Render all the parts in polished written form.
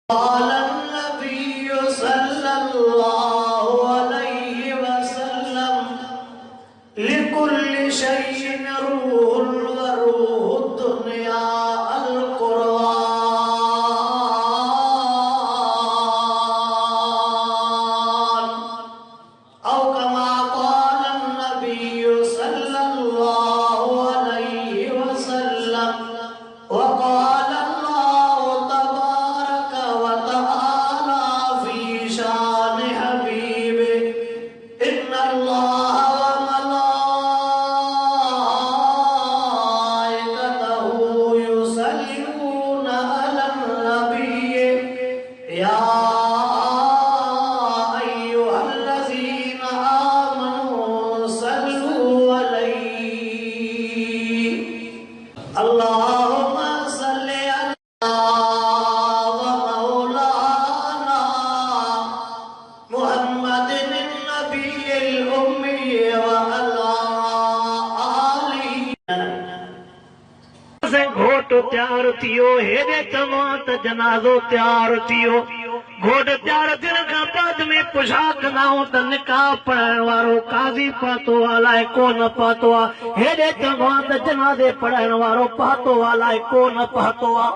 قال النبي صلى الله عليه وسلم لكل شيء روح وروح الدنيا القرآن أو كما قال النبي صلى الله عليه وسلم وقال घोट तैयार थियो हेरे चवां त जनाज़ो तैयार थियो घोट तैयार थियण खां बाद में पोशाक नाओ त निकाह पढ़ण वारो काज़ी पातो अलाए कोन पातो आ हेरे चवां त जनाज़े पढ़ण वारो पातो अलाए कोन पातो आ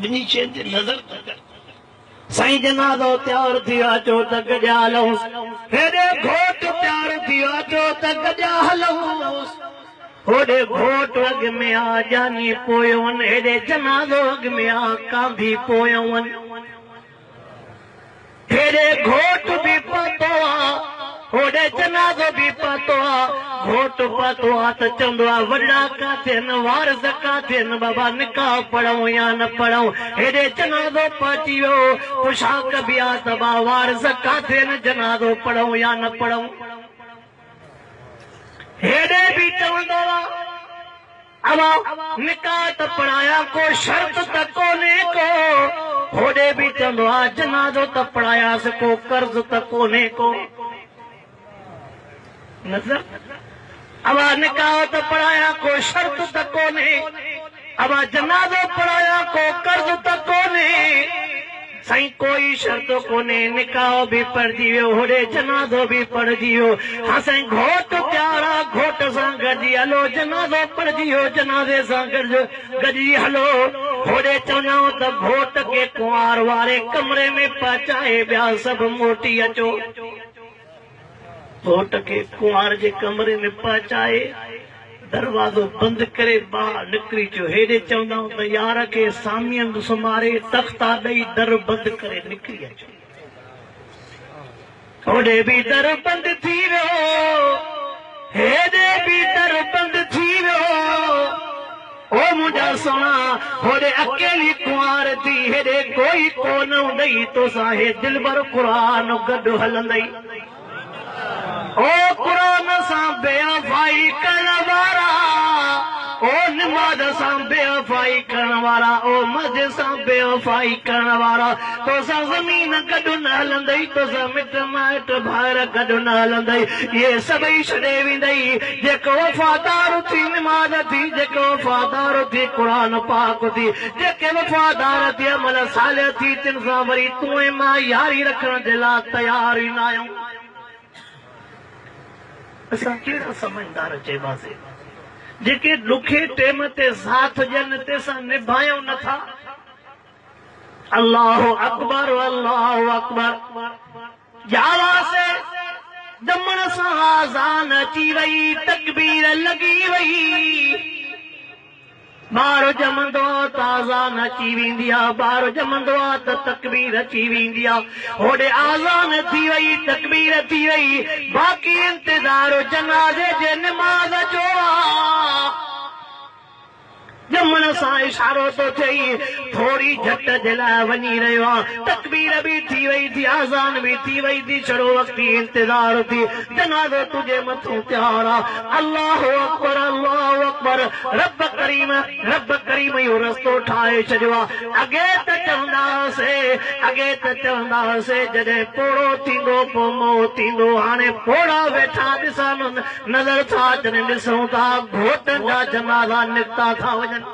बिनी शयुनि ते नज़र त कर साईं जनाज़ो तैयार थियो अचो त गॾिया हलूं हेरे घोट तैयार थियो अचो त गॾिया हलूं होड़े घोट अग में आ जानी पोयवन हेड़े जनाज़ो अग में आ कांधी पोयवन हेड़े घोट भी पतो आ होड़े जनाज़ो भी पतो आ घोट पतो आ त चंदो आ वड़ा काथे न वारस काथे न बाबा निकाह पढ़ूं या न पढ़ूं हेड़े जनाज़ो पहुची वियो पोशाक भी आ त बा वारस काथे न जनाज़ो पढ़ूं या न पढ़ूं हेड़े भी चवंदो अब निकाह त पढ़ाया को शर्त त कोने को होड़े भी चवंदो आ जनाज़ो त पढ़ायास को कर्ज त कोने को नज़र अब निकाह त पढ़ाया को शर्त त कोने अब जनाज़ो पढ़ाया को कर्ज त कोने साईं कोई शर्त कोने निकाह भी पढ़जी वियो होड़े जनाज़ो भी पढ़जी वियो हाँ साईं घोट तैयार आ घोट सां गॾिजी हलो जनाज़ो पढ़जी वियो जनाज़े सां गॾिजी हलो होड़े चवंदाऊं त घोट खे कुंवार वारे कमरे में पहुचाए ॿिया सभु मोटी अचो घोट खे कुंवार जे कमरे में पहुचाए दरवाज़ो बंदि करे ॿाहिरि निकिरी अचो हेॾे चवंदाऊं त यार खे सामियन सुमारे तख़्ता ॾेई दर बंदि करे निकिरी अचो होॾे बि दर बंदि थी वियो हेॾे बि दर बंदि थी वियो ओ मुंहिंजा सोना होॾे अकेली कुंवार थी हेॾे कोई कोन ॾेई तोसां हे दिलबर क़ुरान गॾु हलंदई ओ क़ुरान सां बेवफ़ाई करण वारा ओ निमाज़ सां बेवफ़ाई करण वारा ओ मस्जिद सां बेवफ़ाई करण वारा तोसां ज़मीन गॾु न हलंदई तोसां मिट माइट भाइर गॾु न हलंदई इहे सभई छॾे वेंदई जेको वफ़ादार थी निमाज़ थी जेको वफ़ादार थी क़ुरान पाक थी जेके वफ़ादार थी अमल सालिह थी तिन सां वरी तूं ऐं मां यारी रखण जे लाइ तयार ई न आहियूं असां कहिड़ा समझदार चइबासीं जेके ॾुखे टेम ते साथ ॾियनि तंहिंसां निभायूं नथा अल्लाहु अकबर अल्लाहु अकबर जावासीं दमण सां आज़ान अची वई तकबीर लॻी वई ॿार ॼमंदो आहे त आज़ान अची वेंदी आहे ॿार ॼमंदो आहे त तकबीर अची वेंदी आहे होॾे आज़ान थी वई तकबीर थी वई बाक़ी इंतज़ार जनाज़े जे निमाज़ जो आहे ॼमण सां इशारो तो थिए थोड़ी झट जे लाइ वञी रहियो आहे तकबीर बि थी वई थी आज़ान बि थी वई थी छड़ो वक़्ती इंतज़ार थी जनाज़ो तुंहिंजे मथां तयार आहे अल्लाहु अकबर रब करीम इहो रस्तो ठाहे छॾियो आहे अॻे त चवंदासीं जॾहिं पोड़ो थींदो पोइ मोह थींदो हाणे पोड़ा वेठा ॾिसां नज़र था अचनि ॾिसूं था घोटनि जा जनाज़ा निकिता था वञनि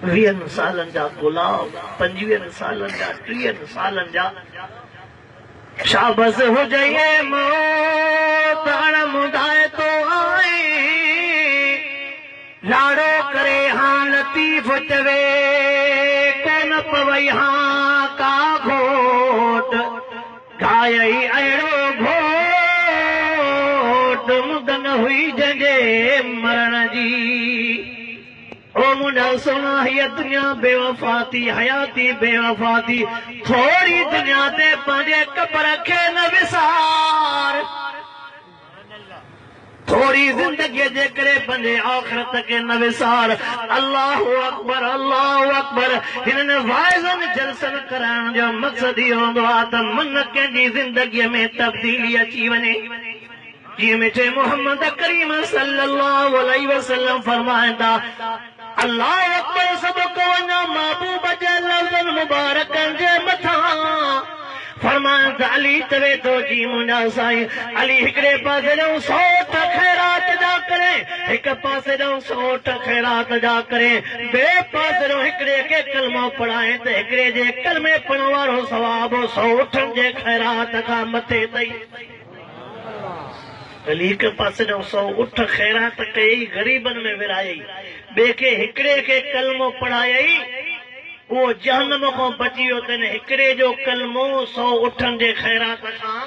20 सालनि जा गुलाब 25 सालनि जा 30 सालनि जा शाबस हुजई मौत हाणे मुदाए तो आए लाड़ो करे हाँ लतीफ़ चवे कोन पवई हाँ का घोट गायई अहिड़ो घोट मुदन हुई जंहिंजे मरण जी ओ मुंहिंजा सोना हीअ दुनिया बेवफा थी हयाती बेवफा थी थोरी दुनिया ते पंहिंजे कबर खे न विसार थोरी ज़िंदगीअ जे करे पंहिंजे आख़िरत खे न विसार अल्लाहु अकबर हिननि वाइज़नि जलसनि कराइण जो मक़सदु इहो हूंदो आहे त मन कंहिंजी ज़िंदगीअ में तब्दीली अची वञे जीअं मिठे मोहम्मद करीम सल्लल्लाहु अलैहि वसल्लम फरमाईंदा अल्लाह अकबर सभु को वञो महबूब जे लफ़्ज़नि मुबारकनि जे मथां फरमाईंदा अली चवे थो जी मुंहिंजा साईं अली हिकिड़े पासे ॾांहुं 100 ख़ैरात जा करे हिकु पासे ॾांहुं 100 ख़ैरात जा करे ॿिए पासे ॾांहुं हिकिड़े खे कलमो पढ़ाए त हिकिड़े जे कलमे पढ़ण वारो सवाब 100 ऊठनि जे ख़ैरात खां मथे अथई अली हिकु पासे ॾांहुं 100 ऊठ ख़ैरात कयई ग़रीबनि में विरायई ॿिए खे हिकिड़े खे कलमो पढ़ायई वो जहन्नम को बची वियो अथनि हिकिड़े जो कलमो 100 ऊठनि जे ख़ैरात खां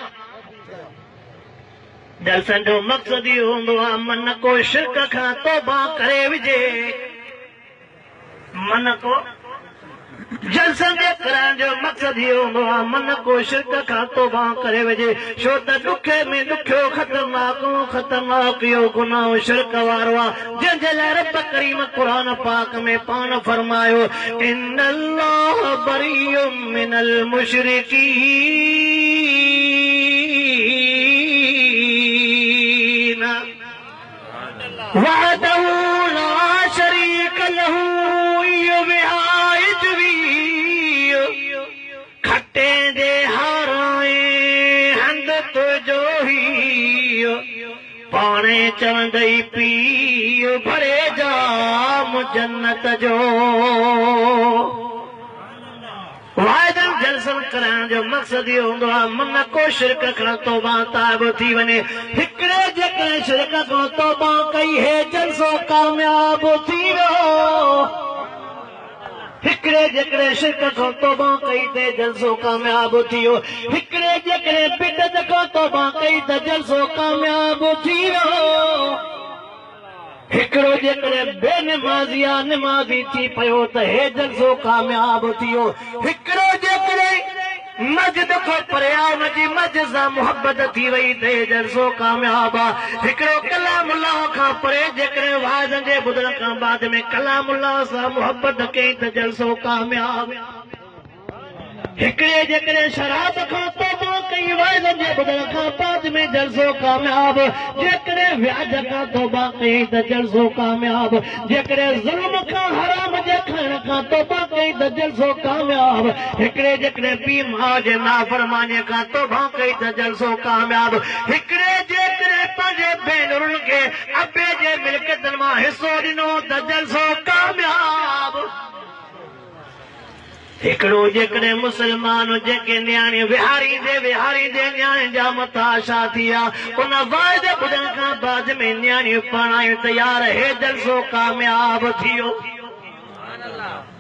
जलसनि जो मक़सदु इहो हूंदो आहे मन को शिरक खां तौबा करे विझे मन को जलसनि जे कराइण जो मक़सदु इहो हूंदो आहे मन को शिरक खां तौबा करे विझे छो त ॾुखे में ॾुखियो ख़तरनाक इहो गुनाह शिरक वारो आहे जंहिंजे लाइ रब करीम क़ुरान पाक में पाण फरमायो इन्नल्लाह बरीउम मिनल मुशरिकीन वहदहु ला शरीक लहू खटे दे हाराए हंद तुझो ही पाणे चवंदई पी भरे जाम जन्नत जो वाइदनि जलसनि कराइण जो मक़सदु इहो हूंदो आहे मन को शिरक खां तौबा ताइब थी वञे हिकिड़े जेकॾहिं शिरक खां तौबा कई हे जलसो कामयाब थी वियो हिकिड़े जेकॾहिं शिरक खां तौबा कई त जलसो कामयाब थी वियो हिकिड़े जेकॾहिं बिदअत खां तौबा कई त जलसो कामयाब थी वियो हिकिड़ो जेकॾहिं बेनिमाज़ी आहे निमाज़ी थी पियो त हे जलसो कामयाब थी वियो हिकिड़ो जेकॾहिं मस्जिद खां परे आहे हुनजी मस्जिद सां मुहबत थी वई त हे जलसो कामयाब आहे हिकिड़ो कलामुल्लाह खां परे जेकॾहिं वाइज़नि जे ॿुधण खां बाद में कलामुल्लाह सां मुहबत कई त जलसो कामयाब हिकिड़े जेकॾहिं शराब खां तौबा कई वाइज़नि जे ॿुधण खां बाद में जलसो कामयाब जेकॾहिं व्याज खां तौबा कई त जलसो कामयाब जेकॾहिं ज़ुल्म खां हराम जे खाइण खां तौबा कई त जलसो कामयाब हिकिड़े जेकॾहिं पीउ माउ जे नाफ़रमानीअ खां तौबा कई त जलसो कामयाब हिकिड़े जेकॾहिं पंहिंजे भेनरुनि खे अबे जे मिल्कियतनि मां हिसो ॾिनो त जलसो कामयाब हिकिड़ो जेकॾहिं मुस्लमान जेके नियाणी विहारींदे नियाणी जा मथां छा थी विया उन वाइदे ॿुधण खां बाद में नियाणियूं पढ़ायूं तयार हे जलसो कामयाब थी वियो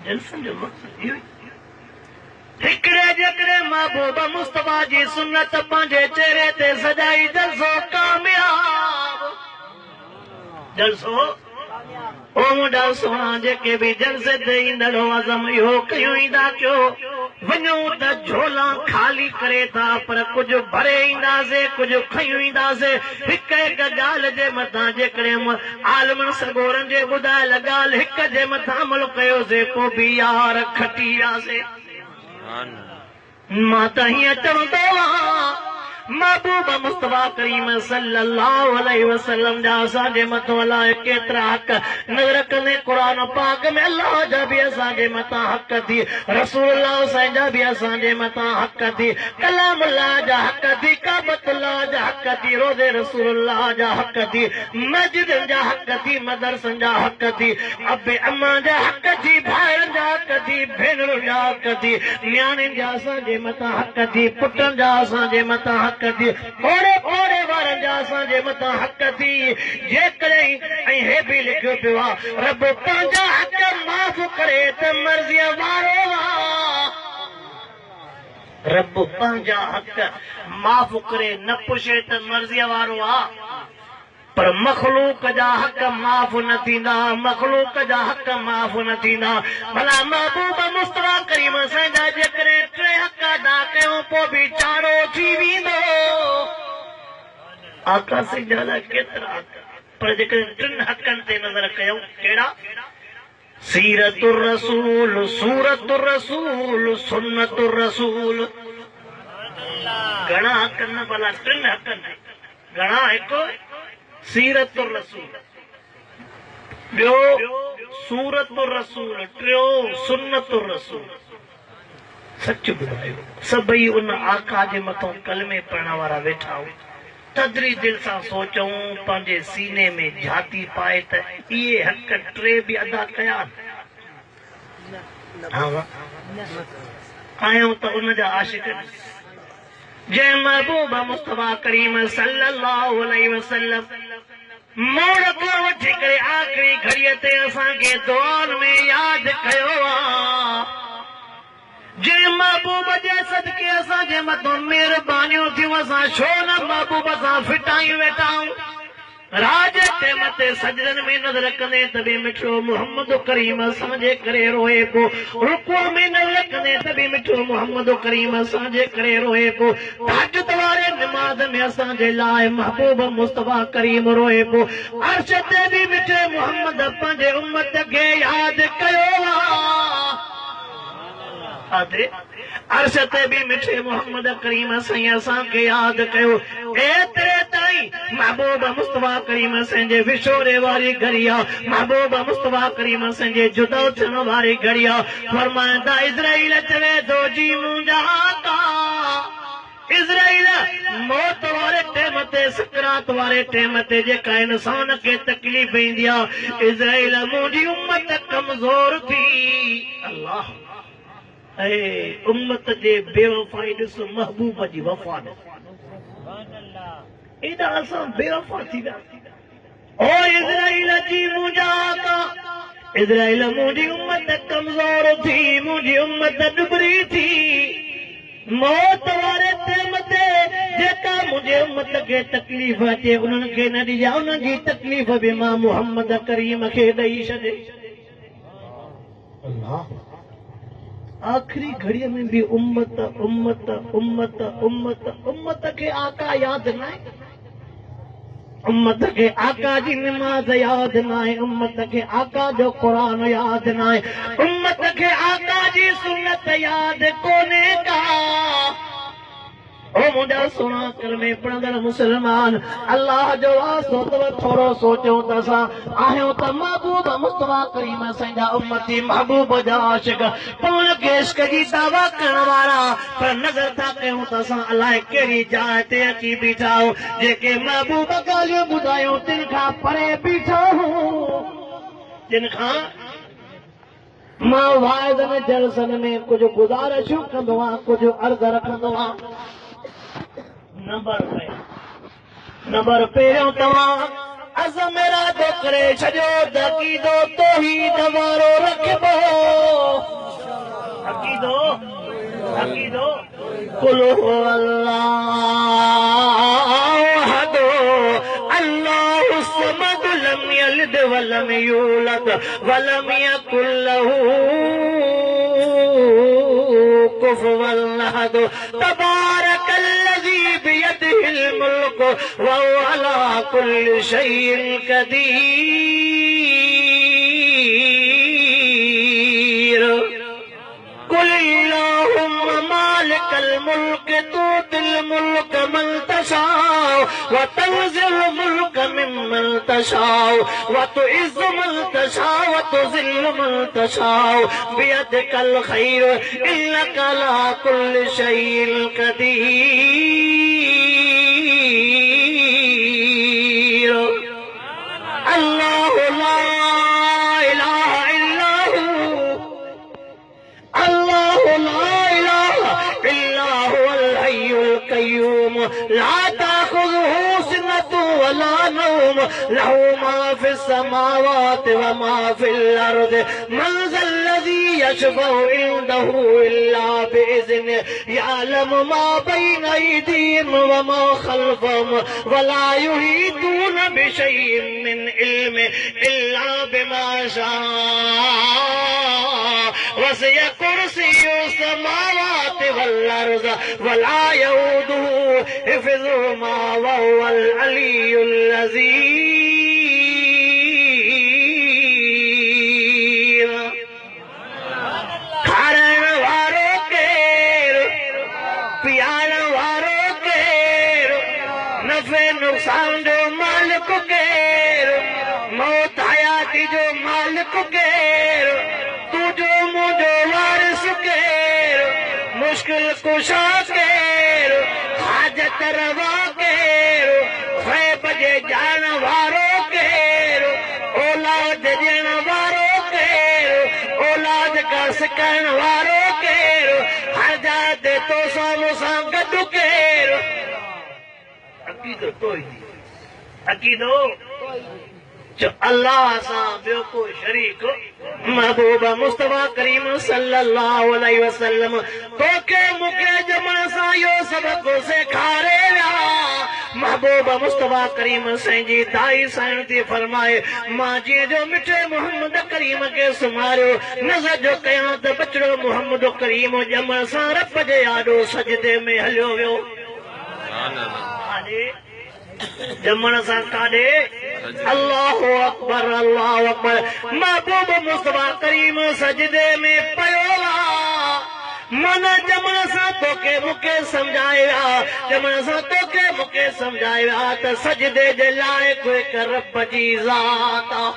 जलसनि जो मक़सदु इहो हिकिड़े जेकॾहिं महबूब मुस्तफा जी सुन्नत पंहिंजे चेहरे ते सजाई जलसो कामयाब जलसो ओ मुंहिंजा सोना जेके बि जलसे ते ईंदड़ आज़म इहो कयूं ईंदा कयो वञूं त झोला ख़ाली करे था पर कुझु भरे ईंदासीं कुझु खयूं ईंदासीं हिकु हिकु ॻाल्हि जे मथां जेकॾहिं आलमनि सगोरनि जे ॿुधायल ॻाल्हि हिक जे मथां अमल कयोसीं पोइ बि यार खटी वियासीं मां त हीअं चवंदो आहियां महबूब मुस्तफा करीम सल्लल्लाहु अलैहि वसल्लम जा असांजे मथां अलाए केतिरा हक़ नज़र कंदे क़ुरान पाक में अल्लाह जा बि असांजे मथां हक़ थी रसूलुल्लाह साईं जा बि असांजे मथां हक़ थी कलामुल्लाह जा हक़ थी काबतुल्लाह जा हक़ थी रोज़े रसूलुल्लाह जा हक़ थी मस्जिदनि जा हक़ थी मदरसनि जा हक़ थी अबे अम्मा जा हक़ थी भाइरनि जा हक़ थी भेनरुनि जा हक़ थी न्याणियुनि जा असांजे मथां हक़ थी पुटनि जा असांजे मथां हक़ थी ओड़े ओड़े वारनि जा असांजे मथां हक़ थी जेकॾहिं ऐं हे बि लिखियो पियो आहे रब पंहिंजा हक़ माफ़ करे त मर्ज़ीअ वारो आहे रब पंहिंजा हक़ माफ़ करे न पुछे त मर्ज़ीअ वारो आहे पर मखलूक जा हक़ माफ़ न थींदा मखलूक जा हक़ माफ़ न थींदा भला महबूब मुस्तफा करीम साईं जा जेकॾहिं टे हक़ अदा कयूं पोइ बि चारो थी वेंदो आका साईं जा केतिरा हक़ पर जेकॾहिं टिनि हक़नि ते नज़र कयूं कहिड़ा सीरतुर रसूल सूरतुर रसूल सुन्नतुर रसूल घणा हक़ न भला टिनि हक़नि घणा हिकु सीरतुर रसूल ॿियो सूरतुर रसूल टियों सुन्नतुर रसूल सच ॿुधायो सभई उन आका जे मथां कलमे पढ़ण वारा वेठा हो तदरी दिल सां सोचूं पंहिंजे सीने में झाती पाए त इहे हक़ टे बि अदा कया आहियूं त उन जा आशिक़ जंहिं महबूब मुस्तफा करीम सल्लल्लाहु अलैहि वसल्लम मोड़ खां वठी करे आख़िरी घड़ीअ ते असांखे दुआनि में यादि कयो आहे जंहिं महबूब जे सदके असांजे मथां महिरबानियूं थियूं असां छो न महबूब सां फिटायूं वेठा आहियूं राज टेम ते सजदनि में नज़र कंदे त बि मिठो मोहम्मद करीम असांजे करे रोए पियो रुकूअ में नज़र कंदे त बि मिठो मोहम्मद करीम असांजे करे रोए पियो तहज्जुद वारे नमाज़ में असांजे लाइ महबूब मुस्तफा करीम रोए पियो अर्श ते बि मिठे मोहम्मद पंहिंजे उम्मत खे यादि कयो आहे अर्श ते बि मिठे मोहम्मद करीम साईं असांखे यादि कयो एतिरे ताईं महबूब मुस्तफा करीम साईं जे विछोड़े वारी घड़ी आहे महबूब मुस्तफा करीम साईं जे जुदा थियण वारी घड़ी आहे फरमाईंदा इज़राइल चवे थो जी मुंहिंजा आका इज़राइल मौत वारे टेम ते सकरात वारे टेम ते जेका इंसान खे तकलीफ़ ईंदी आहे इज़राइल मुंहिंजी उम्मत कमज़ोर थी अल्लाह उम्मत जे बेवफाई ॾिसो महबूब जी वफ़ा एॾा असां बेवफा थी विया ओ इज़राइल जी मुंहिंजा आका इज़राइल मुंहिंजी उम्मत कमज़ोर थी मुंहिंजी उम्मत डुबरी थी मौत वारे टाइम ते जेका मुंहिंजे उम्मत खे तकलीफ़ अचे उन्हनि खे न ॾिजां उन्हनि जी तकलीफ़ बि मां मोहम्मद करीम खे ॾेई छॾे अल्लाह आखिरी घड़ीअ में भी उम्मत उम्मत उम्मत उम्मत उम्मत के आका याद न आहे उम्मत के आका जी नमाज याद न आहे उम्मत के आका जो क़ुरान याद न आहे उम्मत के आका जी सुन्नत याद कोने का ओ मुंहिंजा सुना कलमे पढ़ंदड़ मुसलमान अल्लाह जो वास्तो अथव थोरो सोचियो त असां आहियूं त महबूब मुस्तफा करीम साईं जा उम्मती महबूब जा आशिक़ पाण खे इश्क जी दावा करण वारा पर नज़र था कयूं त असां अलाए कहिड़ी जाइ ते अची बीठा आहियूं जेके महबूब ॻाल्हियूं ॿुधायूं तिन खां परे बीठा आहियूं तिन खां मां वाइदनि जलसनि में कुझु गुज़ारिशूं कंदो आहियां कुझु अर्ज़ रखंदो आहियां नंबर पहिरियों तव्हां अज़म इरादो करे छॾियो अक़ीदो तौहीद वारो रखिबो अक़ीदो अक़ीदो कुल अल्लाह अल्लाहु समद लम यलिद वलम यूलद वलम यकुल लहू कुफुवन अहद तबारकल्लज़ी बियदिहिल मुल्क व हुव अला कुल्लि शैइन क़दीर कुल अल्लाहुम्मा मालिक मालिकल मुल्क तूतिल मुल्क मन तशाओ व तंज़िल मुल्क मिम्मन तशाओ व तुइज़्ज़ु मन तशाओ व तुज़िल्लु मन तशाओ बियदिकल खैर इन्नका अला कुल्लि शैइन क़दीर। अल्लाहु ला इलाहा इल्ला हू, अल्लाहु ला इलाहा इल्ला हुवल हय्युल क़य्यूम ला ताख़ुज़ुहु सिनतुन वला नौम लहू मा फ़िस समावाति व मा फ़िल अर्ज़ि मन ज़ल्लज़ी यशफ़उ इंदहु इल्ला बिइज़्निहि यअलमु मा बैन अयदीहिम व मा ख़ल्फ़हुम वला युहीतून बिशैइन मिन इल्मिहि इल्ला बिमा शाअ वसिअ कुर्सियुहु समावाति वल अर्ज़ वला यऊदुहु हिफ़्ज़ुहुमा व हुवल अलियुल अज़ीम। खारण वारो केरु, पियारण वारो केरु, नफ़े नुक़सान जो मालिक केरु, मौत हयाती जो मालिक केरु, तुझो मुझो वारिस केरु, मुश्किल कुशा केरु, हाजत रवा केरु, ग़ैब जे ॼाण वारो केरु, औलाद ॾियण वारो केरु, औलाद का सिकाइण वारो केरु, हरजात तो सां मूंसां गॾु केरु। अक़ीदो तो ही अक़ीदो जो अल्लाह सां ॿियो को शरीक महबूब मुस्तफ़ा करीम सल्लल्लाहु अलैहि वसल्लम तोखे मूंखे ॼमण सां इहो सबक़ सेखारे विया। महबूब मुस्तफ़ा करीम साईं जी दाई साईं थी फरमाए मां जीअं जो मिठे मोहम्मद करीम खे सुम्हारियो नज़र जो कयां त बचड़ो मोहम्मद करीम ॼमण सां रब जे आॾो सजदे में हलियो वियो। ॼमण सां काॾे? अल्लाहु अकबर अल्लाहु अकबर। महबूब मुस्तफ़ा करीम सजदे में पयो मन ॼमण सां तोखे मूंखे सम्झाया, ॼमण सां तोखे मूंखे सम्झाया त सजदे जे लाइक़ हिक रब जी ज़ात आहे।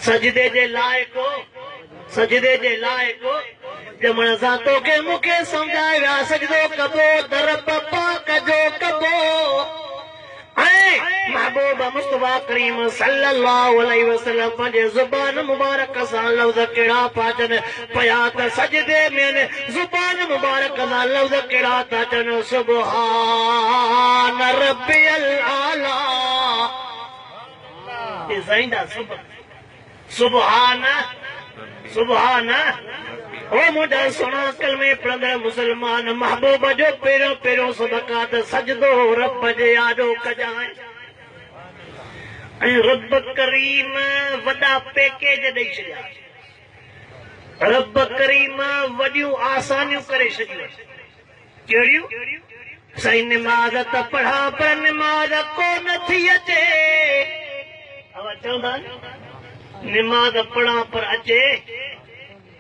सजदे जे लाइक़, सजदे जे लाइक़ ॼमण सां तोखे मूंखे सम्झाया सजदो कबो त रब पाक जो कबो। ऐं महबूब मुस्तफ़ा करीम सल्लल्लाहु अलैहि वसल्लम पंहिंजे ज़ुबान मुबारक सां लफ़्ज़ कहिड़ा था अचनि पिया त सजदे में ज़ुबान मुबारक सां लफ़्ज़ कहिड़ा था अचनि सुब्हान रब्बियल आला। सुब्हान सुब्हान। ओ मुंहिंजा सुहिणा कलमे पढ़ंदड़ मुस्लमान महबूब जो पहिरियों पहिरियों सबक़ात सजदो रब जे आॾो कजांइ। ऐं रब करीम वॾा पैकेज ॾेई छॾिया, रब करीम वॾियूं आसानियूं करे छॾियूं। कहिड़ियूं? साईं निमाज़ त पढ़ा पर निमाज़ को नथी अचे। चवंदा निमाज़ पढ़ा पर अचे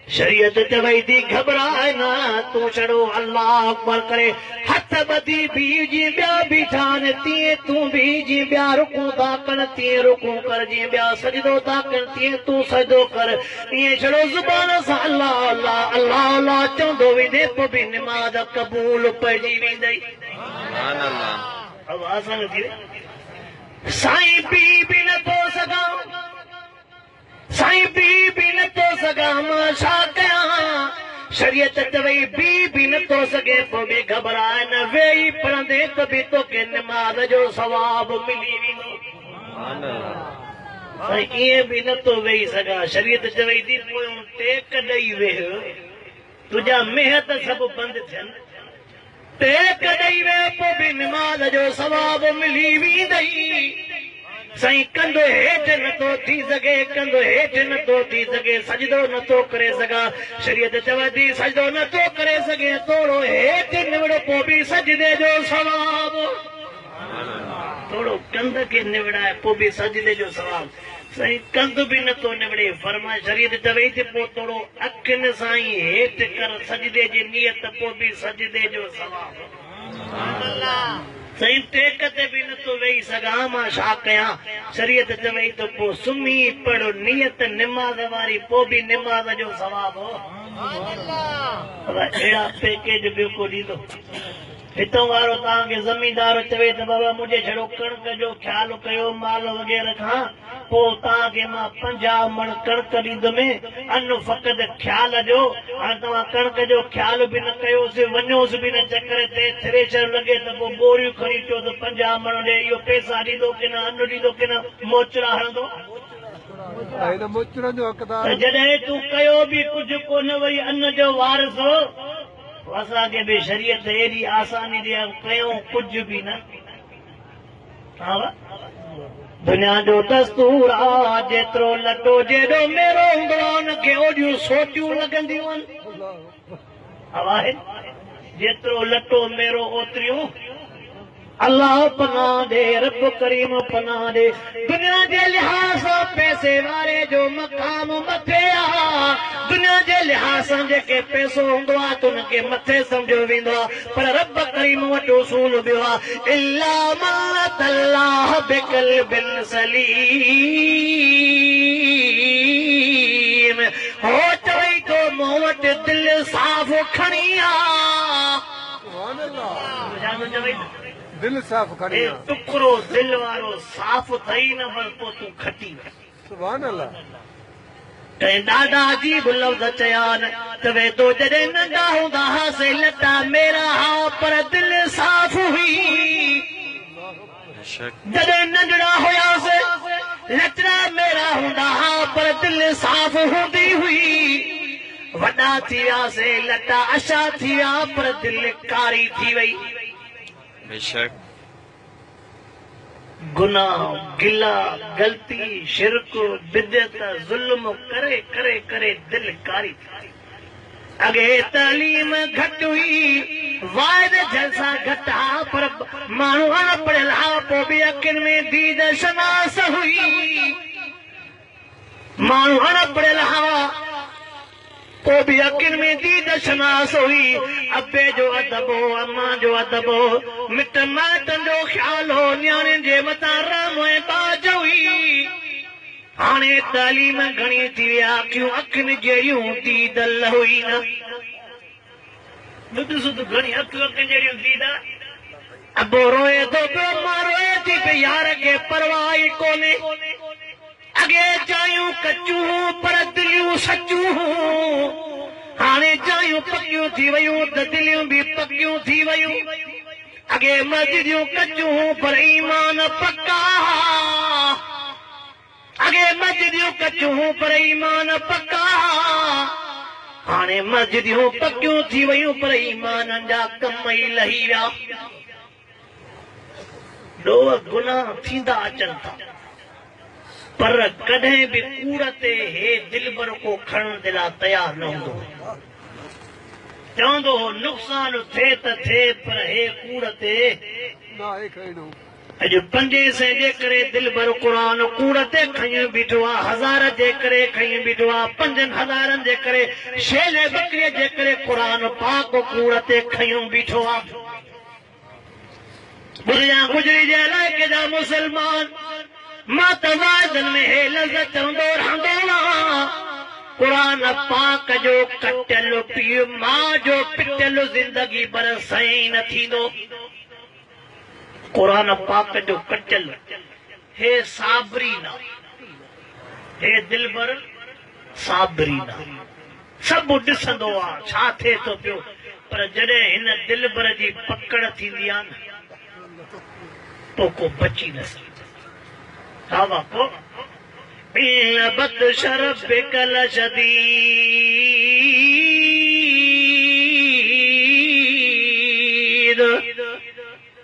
शरीयत चवई थी घबराए न तूं छड़ो अल्लाह अकबर करे हथ ॿधी बीहजी ॿिया बीठा न तीअं तूं बीहजी ॿिया रुकू था कनि तीअं रुकू कर, जीअं ॿिया सजदो था कनि तीअं तूं सजदो कर। ईअं छड़ो ज़ुबान सां अल्लाह अल्लाह अल्लाह अल्लाह चवंदो वेंदे पोइ बि निमाज़ क़बूल पइजी वेंदई। आवाज़ न थी साईं पी बि नथो सघां, साईं पी बि नथो सघां मां छा कयां। शरीयत चवई पी बि नथो सघे पोइ बि घबराए न वेही पढ़ंदे त बि तोखे निमाज़ जो सवाब मिली वेंदो। साईं ईअं बि नथो वेही सघां, शरीयत चवई थी पोइ टेक ॾेई वेह, तुंहिंजा मेहत सभु बंदि थियनि, टेक ॾेई वेह पोइ बि निमाज़ जो सवाब मिली वेंदई। साईं कंधो हेठि नथो थी सघे, कंधो हेठि नथो थी सघे, सजदो नथो करे सघां, शरीयत चवे थी सजदो नथो करे सघे थोरो हेठि निवड़ो पोइ बि सजदे जो सवाब, थोरो कंध खे निवड़ाए पोइ बि सजदे जो सवाब। सही कंद भी न तो निबड़े फरमा शरीयत चवे थी पो थोड़ो अखिन साई हेठ कर सजदे जी नियत पो भी सजदे जो सवाब सही टेकते भी न तो वेही सघां मां छा कयां शरीयत चवे तो पो सुम्ही पढ़ो नियत निमाज़ वारी पो भी निमाज़ जो सवाब अहिड़ा पैकेज ॿियो को ॾींदो हितों वारो तव्हांखे ज़मींदार चवे त बाबा मुंहिंजे छड़ो कणक जो ख्यालु कयो माल वग़ैरह खां पोइ तव्हांखे मां 50 मण कणक ॾींदुमि अन फ़क़ति ख्याल जो हाणे तव्हां कणक जो ख्याल बि न कयोसि वञोसि बि न चकर ते थ्रेशर लॻे त पोइ बोरियूं खणी अचो त 50 मण ॾे इहो पैसा ॾींदो की न अन ॾींदो की न मोचड़ा हणंदो जॾहिं तूं कयो बि कुझु कोन वरी अन जो वारिस असांखे बि शरीयत एॾी आसानी ॾियऊं कयूं कुझु बि न दुनिया जो दस्तूर आ जेतिरो लटो जेॾो मेरो हूंदो आहे हुनखे ओॾियूं सोटियूं लॻंदियूं आहिनि जेतिरो लटो मेरो ओतिरियूं अल्लाह पनाह दे रब करीम पनाह दे दुनिया जे लिहाज़ सां पैसे वारे जो मक़ाम मथे आ दुनिया जे लिहाज़ सां जेके पैसो हूंदो आहे त हुनखे मथे सम्झो वेंदो आहे पर रब करीम वटि उसूल ॿियो आहे इल्ला मा तल्लाह बिक़ल्बिन सलीम हो चवई तो मूं वटि दिलि साफ़ खणी आ दिल साफ़ खणी टुकड़ो दिल वारो साफ़ थई न पर पोइ तूं खटी सुभान अल्लाह कंहिं ॾाढा अजीब लफ़्ज़ चया त वे तो जॾहिं नंढा हूंदा हुआसीं लटा मेरा हा पर दिल साफ़ हुई जॾहिं नंढड़ा हुयासीं लटड़ा मेरा हूंदा हा पर दिल साफ़ हूंदी हुई वॾा थी वियासीं लटा अछा थी विया पर दिल कारी थी वई बेशक गुनाह गिला गलती शिरक बिदत जुल्म करे करे करे दिल कारी अगे तालीम घट हुई वायद जलसा घटा पर माण्हू अनपढ़ियल हा पोइ बि अखियुनि में दीद शनास हुई माण्हू अनपढ़ियल हा पोइ बि अखियुनि में दीद शनास हुई अबे जो अदबो अम्मा जो अदबो मिट माइटनि जो ख़्यालु हो न्याणियुनि जे मथां रहम ऐं बाज हुई हाणे तालीम घणी थी विया अखियूं अखियुनि जहिड़ियूं दीद हुई न ॾुध सुध घणी अखियूं अखियुनि जहिड़ियूं दीद अबो रोए थो पियो मां रोए थी पई यार खे परवाह ई कोन्हे अगे जायूं कचूं पर दिलियूं सचूं हाणे जायूं पकियूं थी वयूं त दिलियूं बि पकियूं थी वयूं अगे मस्जिदियूं कचूं पर ईमान पक्का अगे मस्जिदियूं कचूं पर ईमान पक्का हाणे मस्जिदियूं पकियूं थी वयूं पर ईमाननि जा कम ई लही विया ॾोह गुनाह थींदा अचनि था पर कॾहिं बि कूड़ ते हे दिलबर को खणण जे लाइ तयार न हूंदो चवंदो हो नुक़सान थिए त थिए पर हे कूड़ ते अॼु 500 जे करे दिलबर क़ुरान कूड़ ते खई बीठो आहे 1000 जे करे खई बीठो आहे 5000 जे करे शेले बकरीअ जे करे क़ुरान पाक कूड़ ते खयूं बीठो आहे दुनिया गुजरी जे इलाइक़े जा मुसलमान मां तवाज़न में हे लफ़्ज़ चवंदो रहंदो क़ुरान पाक जो कटियल पीउ मां जो पिटियल ज़िंदगी भर सही न थींदो क़ुरान पाक जो कटियल हे साबरीना हे दिलबर साबरीना सभु ॾिसंदो आहे छा थिए थो पियो पर जॾहिं हिन दिलबर जी पकड़ थींदी आहे न पोइ को बची न सघे कल शदीद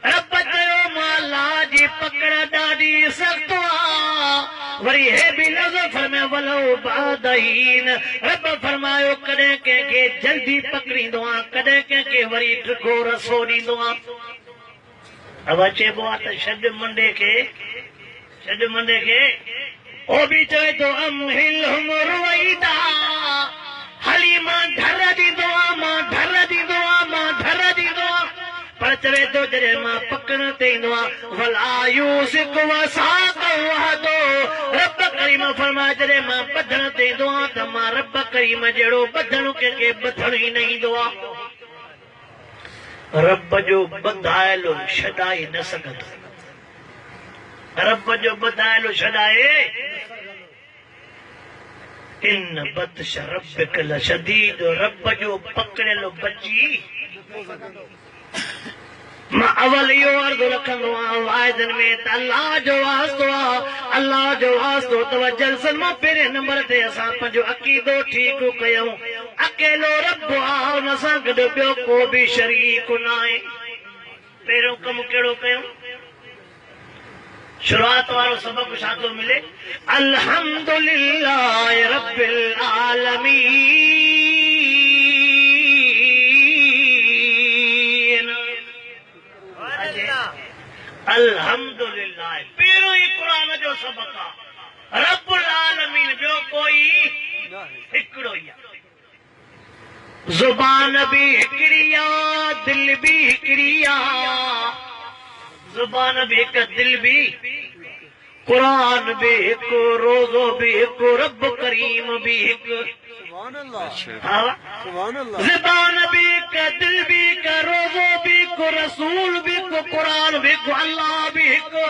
रब चयो माला जी पकड़ ॾाढी सख़्त आहे वरी हे बि लफ़्ज़ फरमायो वलो बादहीन रब फरमायो कॾहिं कंहिंखे जल्दी पकड़ींदो आहे कॾहिं कंहिंखे वरी ढिघो रसो ॾींदो आहे अब चइबो आहे त छॾ मंडे खे ओ भी चवे तो अमहिलहुम रुवैदा हलीमा धर दींदो आ मां धर दींदो आ मां धर दींदो आ पर चवे तो जरे मां पकड़ ते ईंदो आ वला यूसिक वसाक वहदो रब करीम फरमा जरे मां बधण ते ईंदो आ त मां रब करीम जहिड़ो बधण के बधण ई न ईंदो आ रब जो बधायलो छॾाए न सघंदो रब जो बधायलो छॾाए इन बतश रब्बिक लशदीद रब जो पकड़ियलो बची मां अवल इहो अर्ज़ु रखंदो आहियां वाइदनि में त अल्लाह जो वास्तो अथव जलसन मां पहिरें नंबर ते असां पंहिंजो अक़ीदो ठीकु कयूं अकेलो रब आहे हुन सां गॾु ॿियो को बि शरीक न आहे पहिरियों कमु कहिड़ो कयूं शुरूआत वारो सबक छा थो मिले अल्हम्दुलिल्लाह रब्बिल आलमीन अल्हम्दुलिल्लाह पहिरियों ई क़ुरान जो सबक आहे रब्बुल आलमीन ॿियो कोई हिकिड़ो ई आहे ज़ुबान भी हिकिड़ी आहे दिल भी हिकिड़ी आहे ज़ुबान भी हिकु दिल भी कुरान भी हिकु रोज़ो भी हिकु रब करीम भी हिकु ज़ुबान भी हिकु दिल भी हिकु रोज़ो भी हिकु रसूल भी हिकु कुरान भी हिकु अल्लाह भी हिकु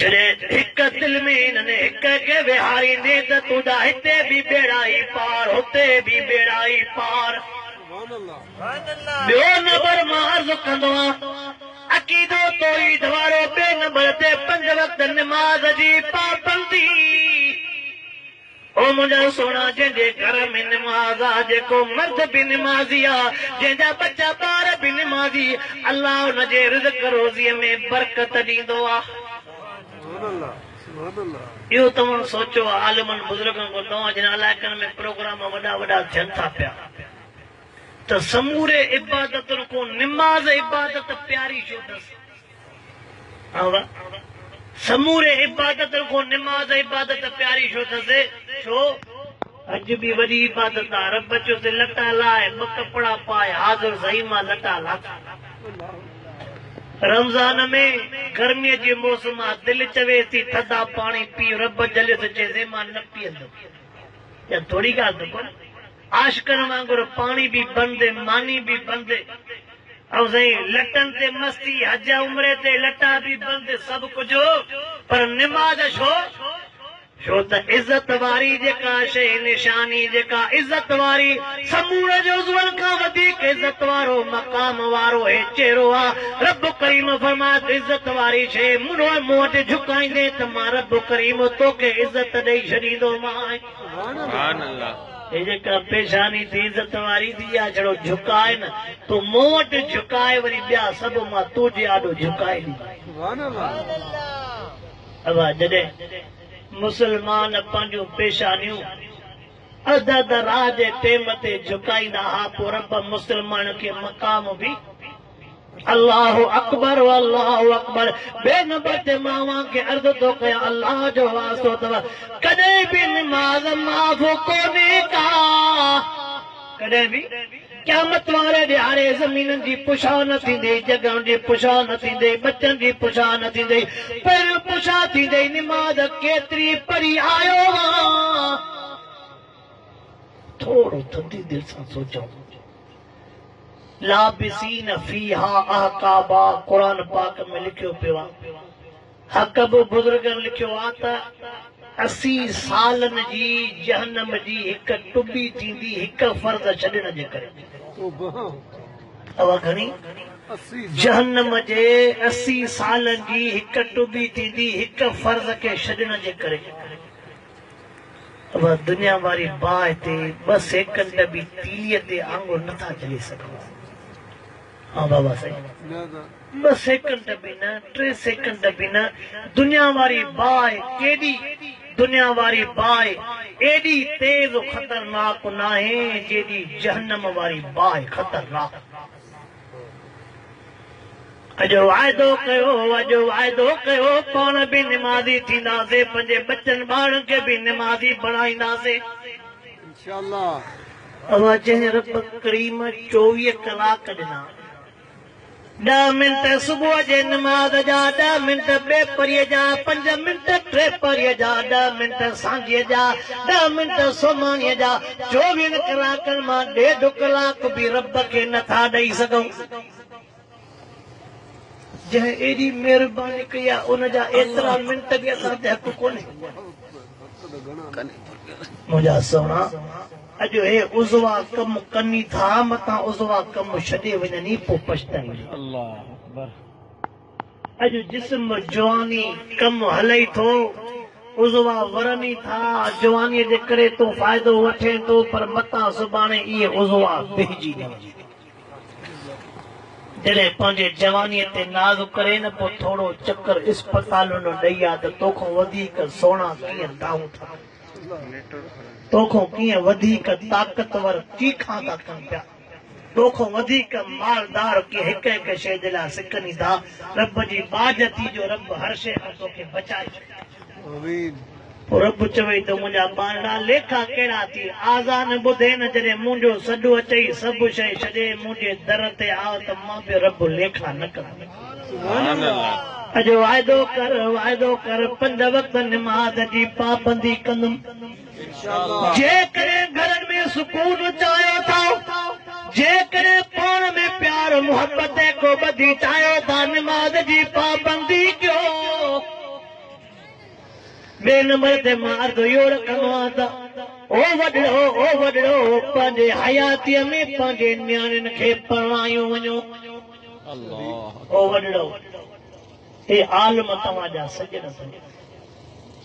जॾहिं हिकु दिल में हिननि हिक खे विहारींदे त तुंहिंजा हिते बि बेड़ा ई पार हुते बि बेड़ा ई पार ॿियो नंबर मां अर्ज़ु कंदो आहियां अक़ीदो तौहीद वारो ॿिए नंबर ते 5 वक़्त निमाज़ जी पाबंदी ओ मुंहिंजा सोना जंहिंजे घर में निमाज़ आहे जेको मर्द बि निमाज़ी आहे जंहिंजा बच्चा ॿार बि निमाज़ी अल्लाह हुनजे रिज़्क़ रोज़ीअ में बरकत ॾींदो आहे इहो तव्हां सोचो आलिमनि बुज़ुर्गनि को तव्हां जिन इलाइक़नि में प्रोग्राम वॾा वॾा थियनि था पिया त समूरे इबादतुनि को निमाज़ इबादत प्यारी छो अथसि समूरे इबादतुनि को निमाज़ इबादत प्यारी छो अथसि छो अॼु बि वॾी इबादत आहे रब चयोसि लटा लाए ॿ कपिड़ा पाए हाज़िर सही मां लटा लाथा रमज़ान में गर्मीअ जे मौसम आहे दिलि चवे थी थधा पाणी पी रब जलियोसि चएसि मां न पीअंदुमि या थोरी ॻाल्हि त कोन्हे आशिकनि वांगुरु पाणी बि बंदि मानी बि बंदि ऐं साईं लटनि ते मस्ती हज उमिरि ते लटा बि बंदि सभु कुझु पर निमाज़ छो छो त इज़त वारी जेका शइ निशानी जेका इज़त वारी समूरे जो ज़ुल्म खां वधीक इज़त वारो मक़ाम वारो हे चेहरो आहे रब करीम फरमाए इज़त वारी शइ मूं वटि झुकाईंदे त मां रब करीम तोखे इज़त ॾेई छॾींदोमांइ हे जेका पेशानी थी इज़त वारी थी आहे जहिड़ो झुकाए न तूं मूं वटि झुकाए वरी ॿिया सभु मां तुंहिंजे आॾो झुकाए ॾींदुमि जॾहिं मुसलमान पंहिंजूं पेशानियूं अध अध राह जे टेम ते झुकाईंदा हा पोइ रब मुसलमान खे मक़ाम बि अल्लाह अकबर ॿिए नंबर ते मां खे अर्ज़ु थो कयां अल्लाह जो वास्तो अथव कॾहिं बि निमाज़ माफ़ कोन्हे का कॾहिं बि क़यामत वारे ॾियारे ज़मीननि जी पुछा न थींदी जॻहियुनि जी पुछा न थींदी बचनि जी पुछा न थींदी पहिरियों पुछा थींदी निमाज़ केतिरी पढ़ी आयो थोरो थधी दिलि सां सोचो लाबिसीन फीहा अहकाबा क़ुरान पाक में लिखियो पियो आहे हक़ब बुज़ुर्गनि लिखियो आहे त 80 सालनि जी जहन्नम जी हिकु टुॿी थींदी हिकु फर्ज़ छॾण जे करे घणी जहन्नम जे 80 सालनि जी हिकु टुॿी थींदी हिकु फर्ज़ खे छॾण जे करे दुनिया वारी बाहि ते 2 सेकंड बि तीलीअ ते आंगुर नथा चली सघूं हाँ बाबा सही 2 सेकंड भी न 3 सेकंड भी न दुनिया वारी बाहि केॾी दुनिया वारी बाहि एॾी तेज़ ख़तरनाक न आहे जेॾी जहन्नम वारी बाहि ख़तरनाक अजो वाइदो कयो पाण भी निमाज़ी थींदासीं पंहिंजे बच्चनि ॿारनि खे भी निमाज़ी बणाईंदासीं इंशाअल्लाह अवा जंहिं रब करीम 24 कलाक ॾिना 10 मिंट सुबुह जे नमाज़ जा 10 मिंट ॿेपरीअ जा 5 मिंट टेपरीअ जा 10 मिंट सांझीअ जा 10 मिंट सुम्हाणीअ जा 24 कलाकनि मां 1.5 कलाक भी रब खे नथा ॾेई सघूं जंहिं एॾी महिरबानी कई आहे उन जा एतिरा मिंट बि असां ते हक़ कोन्हे मुंहिंजा सोना अॼु हे उज़वा कम कनी था मथां उज़वा कम छॾे वञनि पोइ पछताईंदी अॼु जिस्म जवानी कम हले थो उज़वा वरनी था जवानीअ जे करे तो फ़ाइदो वठे थो पर मथां सुभाणे इहे उज़वा बहिजी न वञे जॾहिं पंहिंजे जवानीअ ते नाज़ करे न पोइ थोरो चकर इस्पताल ॾेई आहे त तोखां वधीक सोना कीअं दाऊं था तोखां कीअं वधीक ताक़तवर चीखां था कनि पिया तोखां वधीक मालदार कीअं हिक हिक शइ जे लाइ सिकनि था रब जी बाज थी जो रब हर शइ खां तोखे बचाए पोइ रब चवई त मुंहिंजा बांडा लेखा कहिड़ा थी आज़ान ॿुधे न जॾहिं मुंहिंजो सॾु अचई सभु शइ छॾे मुंहिंजे दर ते आओ त मां बि रब लेखा न कंदुमि अॼु वाइदो कर 5 वक़्त निमाज़ जी पाबंदी कंदुमि जेकॾहिं घरनि में सुकून चाहियो था जेकॾहिं पाण में प्यार मोहबत को ॿधी चाहियो था निमाज़ जी पाबंदी कयो ॿिए नंबर ते मां अर्ज़ु इहो रखंदो आहियां त ओ वॾड़ो पंहिंजे हयातीअ में पंहिंजे नियाणियुनि खे परणायूं वञो ओ वॾड़ो हे आलम तव्हांजा सजण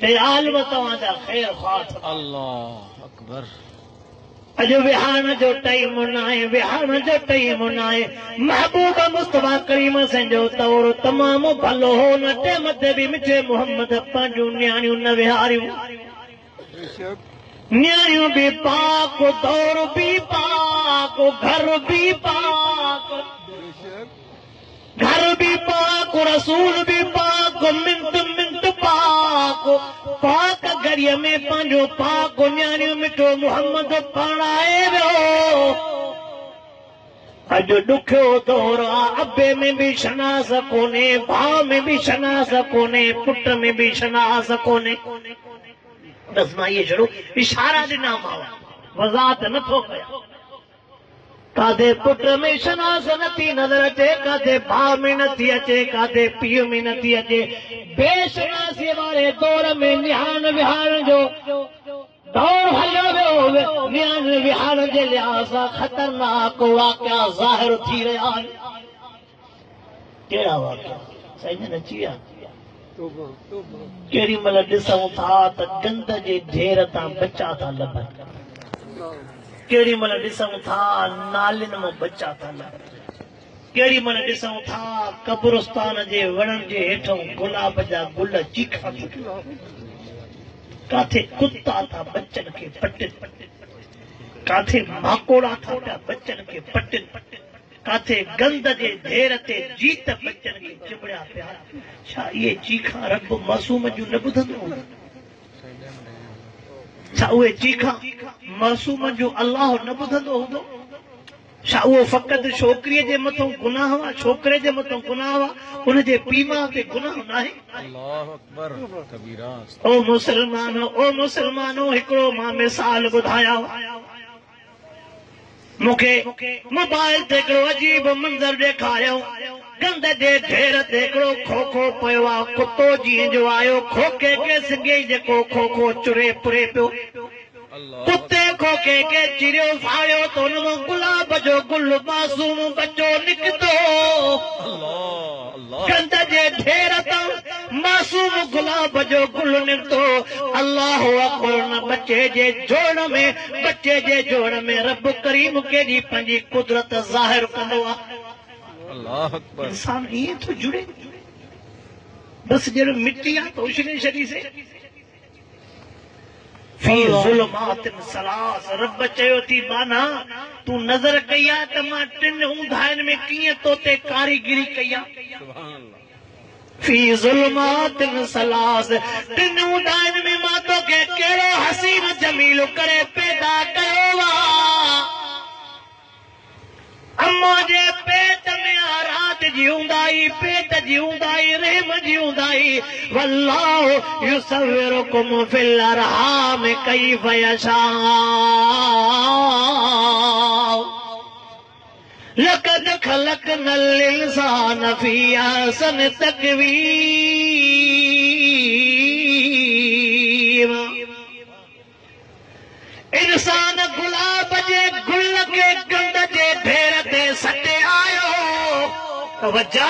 हे आलम तव्हांजा ख़ैर ख़्वाह अल्लाह अकबर अॼु विहारण जो टाइम न आहे महबूब मुस्तफा करीम जो तौर तमामु भलो हो न टेम ते बि मिठे मोहम्मद पंहिंजूं नियाणियूं न विहारियूं नियाणियूं बि पाक दौर बि पाक घर बि पाक रसूल बि पाक मिंट पाक घड़ीअ में पंहिंजो पाक नियाणियूं मिठो मोहम्मद परणाए वियो अॼु ॾुखियो दौर आहे अबे में बि शनास कोन्हे भाउ में बि शनास कोन्हे पुट में बि शनास कोन्हे बस मां इहे छड़ो इशारा ॾिना मां वज़ाहत नथो कयां काथे पुट में शनास नथी नज़र अचे काथे भाउ में नथी अचे काथे पीउ में नथी अचे बेशनासीअ वारे दौर में निहान विहारण जो दौर हलियो वियो निहान विहारण जे लिहाज़ सां ख़तरनाक वाक़िया ज़ाहिर थी रहिया आहिनि कहिड़ा वाक़िया साईं अची विया केॾी महिल ॾिसूं था त गंद जे ढेर तां बचा था लभनि केॾी महिल ॾिसूं था नालियुनि मां बचा था लभनि केॾी महिल ॾिसूं था कब्रिस्तान जे वणनि जे हेठां गुलाब जा गुल चीखा था काथे कुत्ता था बच्चनि खे पटनि काथे माकोड़ा था पिया बच्चनि खे पटनि काथे गंद जे ढेर ते जीत बच्चनि खे चिबड़िया पिया छा इहे चीखा रब मासूम जूं न ॿुधंदो छा उहे चीखा मासूम जो अल्लाह न ॿुधंदो हूंदो छा उहो फ़क़ति छोकिरीअ जे मथां गुनाह हुआ छोकिरे जे मथां गुनाह हुआ उनजे पीउ माउ ते गुनाह न आहे ओ मुसलमानो हिकिड़ो मां मिसाल ॿुधायां मूंखे मोबाइल ते हिकिड़ो अजीब मंज़र ॾेखारियो गंद जे ढेर ते हिकिड़ो खोखो पियो आहे कुतो जीअं जो आयो खोखे खे सिंगे जेको खोखो चुरे पुरे पियो कुते खोखे खे चिरियो फाड़ियो त हुन मां गुलाब जो गुल मासूम बचो निकितो गंद जे ढेर तां मासूम गुलाब जो गुल निकितो अल्लाह अकबर न बच्चे जे जोड़ में रब करीम केॾी पंहिंजी कुदरत ज़ाहिर कंदो आहे इंसान ईअं थो जुड़े बस जहिड़ो मिटी आहे तो उछले छॾी से फी ज़ुल्मातिन सलास रब चयो थी बाना तू नज़र कया त मां टिन ऊंधाइन में कीअं तो ते कारीगिरी कया फी ज़ुल्मातिन सलास टिन ऊंधाइन में मां तो के कहिड़ो हसीन जमील करे पैदा कयो वा अम्मा जे पेट में रात जीउंदाई पेट जीउंदाई रहम जीउंदाई वल्लाहु युसव्विरुकुम फिल अरहाम कैफ यशा लक़द खलक़नल इंसान फी अहसन तक़वीम इंसान गुलाब जे गुल के गंद जे ढेर ते सटे आयो वजा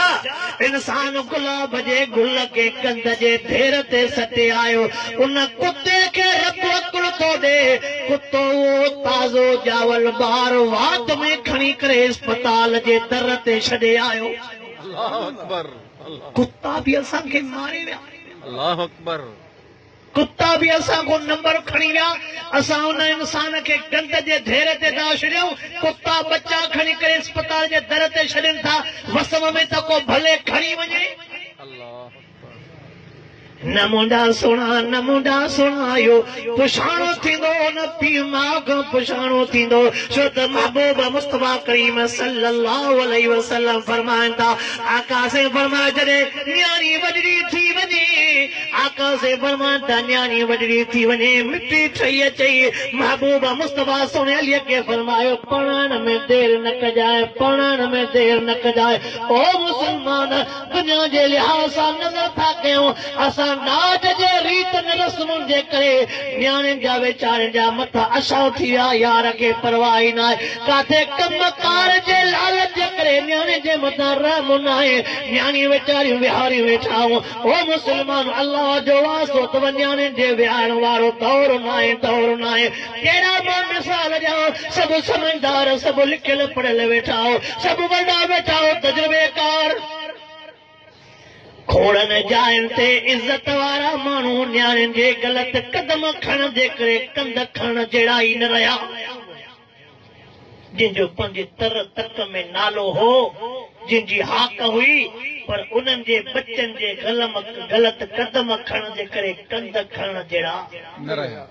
इंसान गुलाब जे गुल के गंद जे ढेर ते सटे आयो उन कुत्ते के रब अकुल तो दे कुत्तो वो ताज़ो जावल बार वात में खणी करे अस्पताल जे दर ते छॾे आयो अल्लाह अकबर कुत्ता भी असां खे मारे विया अल्लाह अकबर कुत्ता भी असां को नंबर खणी विया असां उन इंसान के गंद जे ढेर ते दा छॾियऊं कुत्ता बच्चा खणी करे अस्पताल जे दर ते छॾनि था वसम में त को भले खणी वञे न मुंडा सुणा यो पुछाणो थींदो न पीउ माउ खां पुछाणो थींदो छो त महबूब मुस्तफा करीम सल्लल्लाहु अलैहि वसल्लम फरमाइनि था आका से फरमाए जॾहिं न्याणी वॾड़ी थी वञे आका से फरमाइनि था न्याणी वॾड़ी थी वञे मिटी ठही अचे महबूब मुस्तफा सुहिणे अलीअ खे फरमायो पढ़ण में देरि न कजाए पढ़ण में देरि न कजाए ओ मुसलमान दुनिया जे लिहाज़ सां नज़र था कयूं असां नाज जे रीत न रस्मुनि जे करे न्याणियुनि जा वीचारनि जा मथां असां थी विया यार खे परवाह ई न आहे काथे कमकार जे लालच जे करे न्याणे जे मथां रहम न आहे न्याणी वीचारियूं विहारियूं वेठा आहियूं ओ मुस्लमान अल्लाह जो वास्तो अथव न्याणियुनि जे विहारण वारो दौर न आहे कहिड़ा मां मिसाल ॾियां सभु समझदार सभु लिखियल पढ़ियल वेठा आहियो सभु वॾा वेठा आहियो तजुर्बेकार खोड़न जाइन ते इज्जत वारा माण्हू न्याणियुनि जे ग़लत कदम खणण जे करे कंध खणण जहिड़ा ई न रहिया जिनजो पंहिंजे तर तक में नालो हो जिनजी हाक हुई पर उन्हनि जे बच्चनि जे ग़लत कदम खणण जे करे कंध खणण जहिड़ा न रहिया